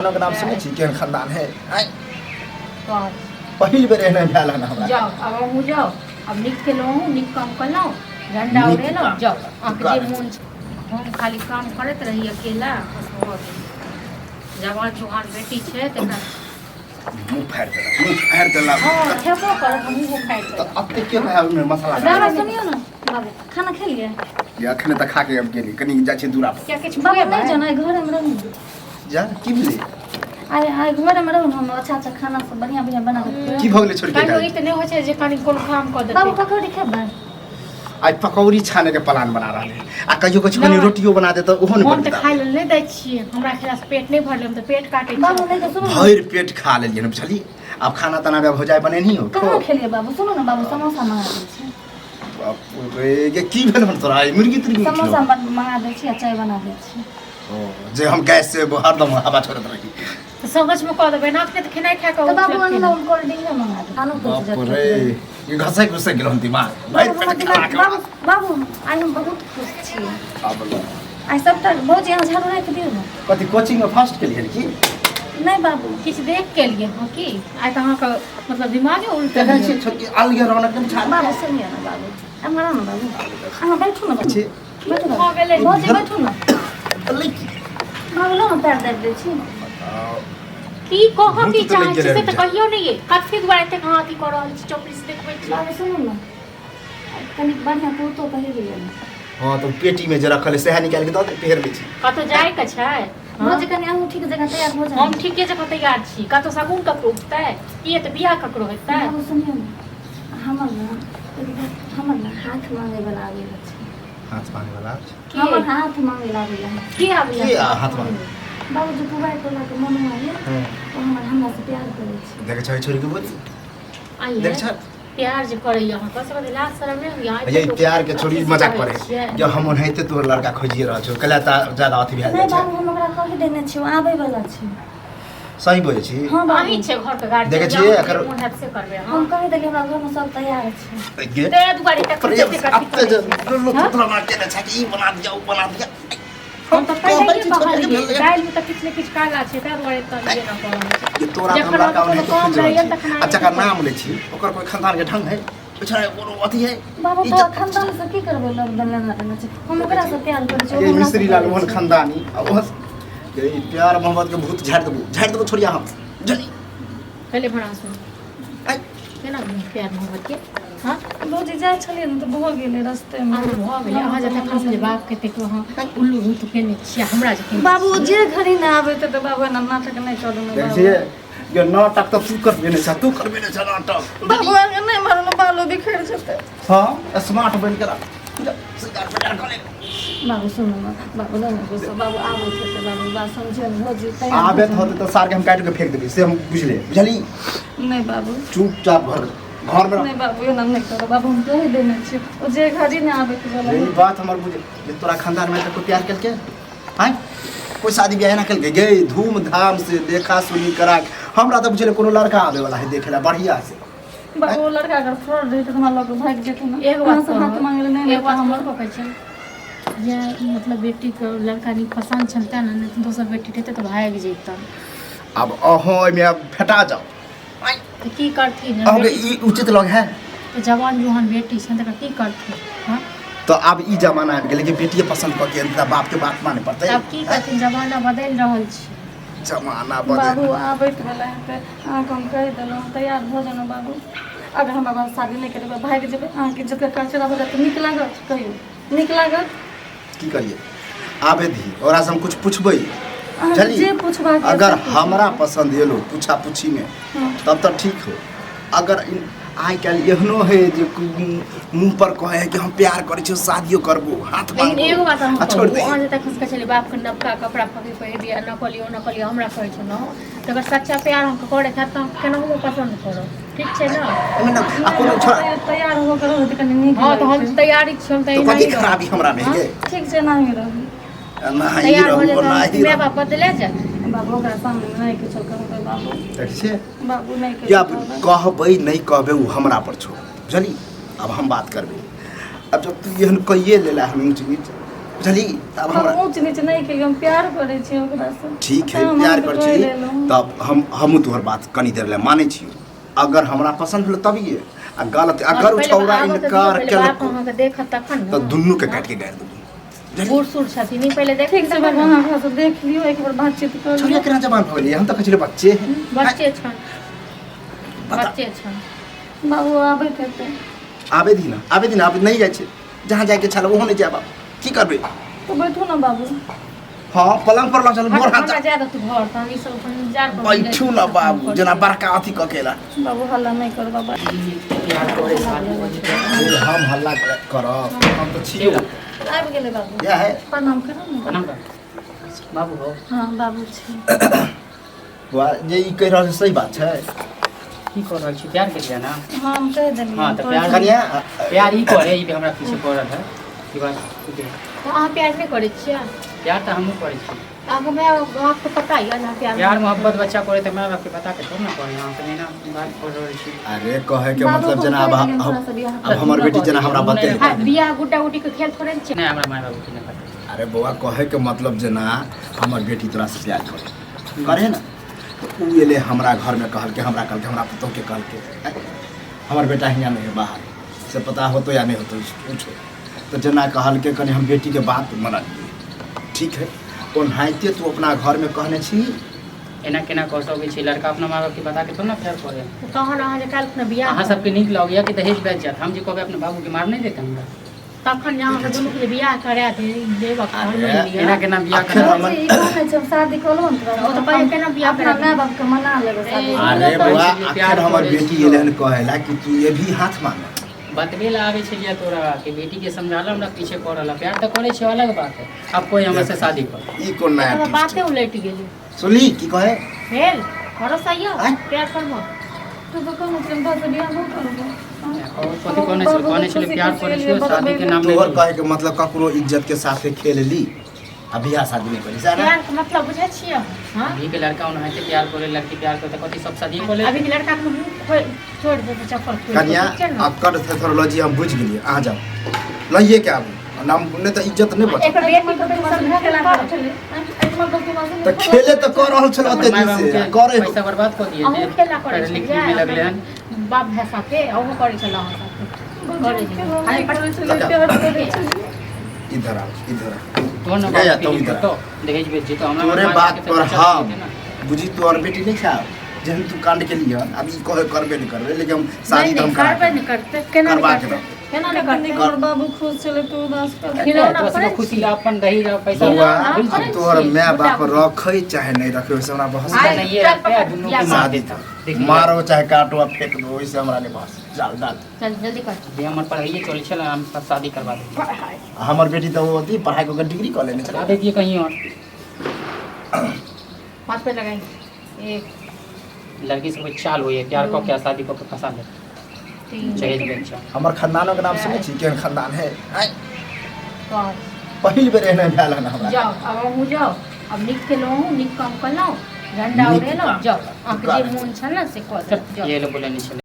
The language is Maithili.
नाम सुने छी केहन खानदान है कौन पहिल बेर एहन भेल हन हमरा जाओ अब हम जाओ अब निक के लो निक काम कर लो झंडा नीक उड़े लो काम। जाओ आंख काम। जे मन हम खाली काम करत रही अकेला जवान जुहान बेटी छे तकरा मुंह फाड़ देला हां खेबो कर हम मुंह फाड़ तो दे अब तक के है उनमें मसाला दादा सुनियो ना बाबू खाना खा लिए या अखने तक खा के अब गेली कनी जा छी दूरा पर क्या किछ बाबू बाबा नहीं जाना घर में रहूं जा की मिले आय आय घर में रहूं हम अच्छा अच्छा खाना सब बढ़िया बढ़िया बना के की भगले छोड़ के काहे खाई इतने हो छे जे कनी कोन काम कर बाबू देते पकौड़ी खेबा आज पकौड़ी छाने के प्लान बना रहा है आ कहियो कुछ कनी ना। रोटियो बना दे तो ओहो हम नहीं तो बनता खाइ ले नहीं दै छिए हमरा खेला से पेट नहीं भरले हम तो पेट काटे बाबू नहीं तो सुनो भर पेट खा लेलिए न बुझली अब खाना तना अब हो जाए बने नहीं हो कहां खेलिए बाबू सुनो ना बाबू समोसा मंगा दे छी बाप रे ये की भेल हम तोरा मुर्गी तुर्गी समोसा मंगा दे छी चाय बना दे छी जे हम गैस से हरदम हवा छोड़त रही तो समझ में कह देबे ना अपने तो खेनाई खा के तो बाबू ने कोल्ड ड्रिंक मंगा दे खानो तो बाप रे ये घसे घुसे गेल हम दिमाग भाई पेट खा के बाबू बाबू आई हम बहुत खुश छी अब लो आई सबटा बहुत यहाँ झाड़ू रख दियो ना कथि कोचिंग में फर्स्ट के लिए की नहीं बाबू किछ देख के लिए हां की आइ त अहाँ का मतलब दिमाग उल्टा कहै छी छोटी अलगे रौनक एकदम छान बाबू सुनिए ना बाबू हमरा ना बाबू अहाँ बैठू ना अच्छे बैठू हो गेलै बहुत बैठू ना लड़की बाबू लो ना पैर दे दे छी की कह की बहुत तो लग चाहे से गेलै त कहियो नहीं है कथि दुआरे तक हां की कर रहल छी चौपड़ी से देखबै छी बाबू सुनो ना कनी बढ़िया कुर्तो पहिर लियो ना हां तो पेटी में जे रखल है सेहा निकाल के दे दे पेड़ में छी कतो जाय के छै रोज कनी अहूँ ठीक जगह तैयार हो जाए हम ठीके जगह तैयार छी कतो सगुन ककरो उठतै ये त बियाह ककरो हेतै बाबू सुनियो ना हमर ना हाथ मांगे वाला आगे छै हाथ मांगे वाला हमर हाथ मांगे लागे है की आबि की हाथ मांगे बाबू जो पुबाई टोला के मन में है हां तो हमरा से प्यार करे छै देखे छै छोरी के बोली आई देख छ प्यार जे करै यहाँ कस कदे लाज शरम नहीं यहाँ ये प्यार के छोड़ी मजाक करे जब हम होइते तोर लड़का खोजिए रह छ कला ता ज्यादा अथि भेल नहीं छै बाबू हम ओकरा कहि देने छी आबै वाला छै सही बोले छी हां बाबू आही छै घर के गाड़ी देखै छियै एकर मोन हाथ से करबे हां हम कहि देलियै हमरा घर में सब तैयार छै गे ते दुआरे तक प्रेम कथि से अब कथि तो करै छी? लो तोरा मार के छै कि बना दिया वो बना दिया हम तो कहै पहले छी ही छोटे कहलिए भेल दाल में तो किछ ने किछ काला छै ते दुआरे त ये ना करब ये तोरा जखन हमरा का हम नहीं कोनो काम तो रहैया तखन अच्छा का नाम ले छी ओकर कोई खानदान के ढंग है बेचारा वो अथी है बाबू तो खानदान से की करबै लोग दलन ना छै हम ओकरा से प्यार करै छी ये मिस्त्री लाल मोहन खानदानी अब बस ये प्यार मोहब्बत के भूत झाड़ देबो छोड़िया हम जनी पहले भरा सुन आई केना प्यार मोहब्बत के हां रोजी जाय छलिए न त भ गेलै रस्ते में अरे भ गेलै अहाँ जतऽ खसले बाप के तेको अहाँ उल्लू भूत केने छियै हमरा जे केने बाबू जे घड़ी ना आबै त बाबू ना नाटक नहीं चलू ना देख छिए ये नाटक तो तू करबे नहीं छ तू करबे नहीं छ नाटक बाबू आगे नहीं मारो ना बालो बिखर जते हां स्मार्ट बन के रख सिगार पटार कर ले बाबू सुनो ना बाबू ना गुस्सा बाबू आबै छै त बाबू बात समझे न हो जी आबे तो होते तो सार के हम काट के फेंक देबी से हम बुझले बुझली नहीं बाबू चुपचाप घर में नहीं बाबू ये ना नहीं करो बाबू हम कह देने छी ओ जे घड़ी ना आबै त यही बाबू बात हमर बुझे ये तोरा खानदान में तो प्यार करके हैं कोई शादी ब्याह ना करके गए धूमधाम से देखा सुनी करा हमरा तो बुझले कोनो लड़का आवे वाला है देखेला बढ़िया से बाबू लड़का अगर फ्रॉड रही त हमरा लोग भाग जेते ना एगो बात से हाथ मांगे नहीं एक बात हमर को कहै छै जे मतलब बेटी के लड़का नी पसंद छलता ना नहीं दोसर बेटी रहते तो भाग जैता अब अहो में अब फेटा जाओ तो की करथिन अहो ई उचित लग है तो जवान जुहान बेटी छन त की करथिन हां तो अब ई जमाना आबि गेलै कि बेटिए पसंद क के इनका बाप के बात माने पड़तै अब की करथिन जमाना बदल रहल छै जमाना बाबू बदल आबैत वाला है पे अहाँ हम कह देलहुँ तैयार भऽ जाना बाबू अगर हम बाबा शादी नहीं करेबै भाग जेबै अहाँके जकर कचरा हो जात नीक लागत कहियो नीक लागत की करिए आबे दी ओकरा से हम कुछ पूछबै अहाँ जे पूछबाक यऽ अगर से पूछू। हमरा पसंद एलो पूछा पूछी में हाँ। तब तो ठीक हो अगर आइ काल्हि एहनो है जे मुंह पर कहे है कि हम प्यार करे छी शादियो करबो हाथ लेकिन एगो बात हम छोड़ दे अहाँ जतऽ खसका छलै बाप के नवका कपड़ा पहिर दिया न कलियो हमरा कहै छै न तो अगर सच्चा प्यार हम करे खात त केनाहू पसंद करो ठीक छै ना एमे ना अपन छोड़ा तैयार हो कर होत कनी नीक हां तो हम लागतै। तैयारी छी हम तो कथी खराबी हमरा में है ठीक छै नहीं रही नहीं तैयार हो रहो जाए नहीं मैं बाप बदले जा बाबू ओकरा सामने नहीं किछो कहबै बाबू देख छै बाबू नहीं या किछो कहबै। कहबै नहीं कहबै उ हमरा पर छोड़ बुझली अब हम बात करबै अब जब तू एहन कहिए लेला हम ऊँच नीच बुझली तब हम हमरा ऊँच नीच नहीं केलियै हम प्यार करै छी ओकरा से ठीक है हम प्यार अहाँके कर कहि छी देलहुँ। तब हम तोहर बात कनी देर ले मानै छी अगर हमरा पसंद भेल तभी आ गलत अगर उ छौरा इनकार केलक अहाँके देखत तखन तो न दुन्नू के काट के गाड़ देबू बूढ़ सूढ़ छथिन ई पहिले देख ठीक छै बाबू अहाँ ओकरा से देख लियौ एक बार बातचीत कर छोड़िया लियौ केना जवान हो गेलियै हम तऽ कहै बच्चे हैं बच्चे छन बता। बच्चे छन बाबू आबैत हेतै आबे दी ना आबे नहीं जाइ छै जहाँ जाके छल ओहो नहीं जाब की करबे तो बैठू ना बाबू हाँ पलंग पर लग चल मोर हाथ हमरा जादा तू घर त हम ई सब अपन जार पर बैठू ना बाबू जना बड़का अथी ककेला बाबू हल्ला नहीं कर बाबा हम हल्ला करब हम तो छी आबि गेलै बाबू या है प्रणाम करू ना बाबू हो हाँ बाबू छी वाह जे ई कह रहल छै सही बात छै की कर रहल छी प्यार के लिए ना हाँ हम कह देलियै हाँ तो प्यार कनिया प्यार ही करे ई हमरा पीछे पड़ल है ई बात ठीक है अहाँ प्यार नहीं करै छियै प्यार तो हमहू करे छी अहाँके मैं आपको पता ही है ना प्यार प्यार मोहब्बत बच्चा करे तो मैं बाप के बता के थोड़ा ना करे हम तो नहीं ना बात कर रहल छी अरे कहे के बाबू मतलब को जना कहि देलियै हमरा से बियाह अब हमर बेटी जना हमरा बते हाँ, बियाह गुड्डा गुड्डी के खेल थोड़े छै नहीं हमरा माय बाबू के नहीं पता अरे बौआ कहे के मतलब जना हमर बेटी तोरा से प्यार करे ना तो उ एले हमरा घर में कहल के हमरा पुतोह के कहल के हमर बेटा हियां नहीं है बाहर से पता होतो या नहीं होतो पूछो तो जना कहल के कने हम बेटी के बात मान लिए ठीक है ओनाहिते तू अपना घर में कहने छी एना केना कह सकै छी लड़का अपना माय बाप के बता के थोड़ा ना प्यार करे तहन अहाँ जे काल्हि खुना बियाह अहाँ सबके नीक लगैया कि दहेज बेच जात हम जे कहबै अपने बाबू के मार नहीं देते हमरा तखन जे अहाँके दुनू के बियाह करा दे देबक घर में अरे, लिया एना केना बियाह आखिर कर हमर- ई कहै छै हम शादी कलहुँ ने ओ तो पहिले केना बियाह अपना करा माय बाप के मना लेबै शादी ए, अरे तो बौआ प्यार आखिर हमर करे बेटी छियो। एले हन कहेला कि तू ये भी हाथ मांग बतबे ला आवे छलिए तोरा कि बेटी के समझाला हमरा पीछे पड़ल प्यार तो करे छै अलग बात है अब कोई हमरा से शादी कर ई कोन नया तब twist बाते है? उलट गेली सुनली की कहे भेल भरोसा यऽ आँय? प्यार करबो तू तो कहै छै हम तो बियाह नहीं करबो और कथी कहने छले प्यार करे छियो शादी के नाम तोहर ले कहे के मतलब ककरो इज्जत के साथे खेल ली आ बियाह शादी नहीं करी सारा प्यार के मतलब बुझै छियै हां अभी के लड़का उन्हें से प्यार करे लड़की प्यार करे तो कथी सब शादी को ले अभी के लड़का के मुंह खोल छोड़ दे तो चप्पल खोल कन्या अक्कड़ थेथोलॉजी हम बुझ गेलिए आ जाओ लइए के आबू नाम ने तो इज्जत नहीं बच एक बेटी को तो समझा के ला तो खेले तो कर रहल छल ओते माय दिन बाबू से के करे पैसा बर्बाद कर दिए अहूँ खेला करे पढ़े लिखे में लगले हन बाप भैंसा के अहूँ करे छल अहाँ साथे करे छल खाली पट इधर आओ इधर आओ तो न गया बात तो की इधर। तो दहेज बेच जी तो हमरा तोरे माय बात के पर बच्चा हम देते ना। बुझी तोर बेटी नहीं छा जहन तू कांड के लिए अभी कहे करबे नहीं करबे लेकिन हम शादी तो हम करा करबे नहीं करते केना करवा नहीं के करते रख। केना नहीं करते और बाबू खुश चले तू उदास कर खिलौना तो पड़े सब खुशी ला अपन दहेज और पैसा बौआ हम अब करै तोहर छी, माय बाप मोटा-मोटी। रखे चाहे नहीं रखे वैसे हमरा बहुत आइ, नहीं ये रहते हैं दोनों के मार देता देखिए मारो चाहे काटो आ फेंक दो वैसे हमरा नहीं पास जाल डाल चल जल्दी कर जे हमर पढ़ाइए चले चल हम सब शादी करवा देंगे हमर बेटी तो वो थी पढ़ाई को डिग्री कर लेने चला चला देती कहीं और 5 पे लगाएंगे 1 लड़की से कोई चाल हुई है प्यार को क्या शादी को फंसा ले 3 दहेज बेच हमर खानदानों के नाम सुने छी केहन खानदान है आइ, 5 पहिल बेर एहन भेल हन हमरा जाओ अब हमहूँ जाओ अब निक के लो निक काम कर लो झंडा नीक उड़े लो काम। जाओ अहाँके जे मोन छल ने से कऽ चल जाओ ये लोग बोले नहीं चले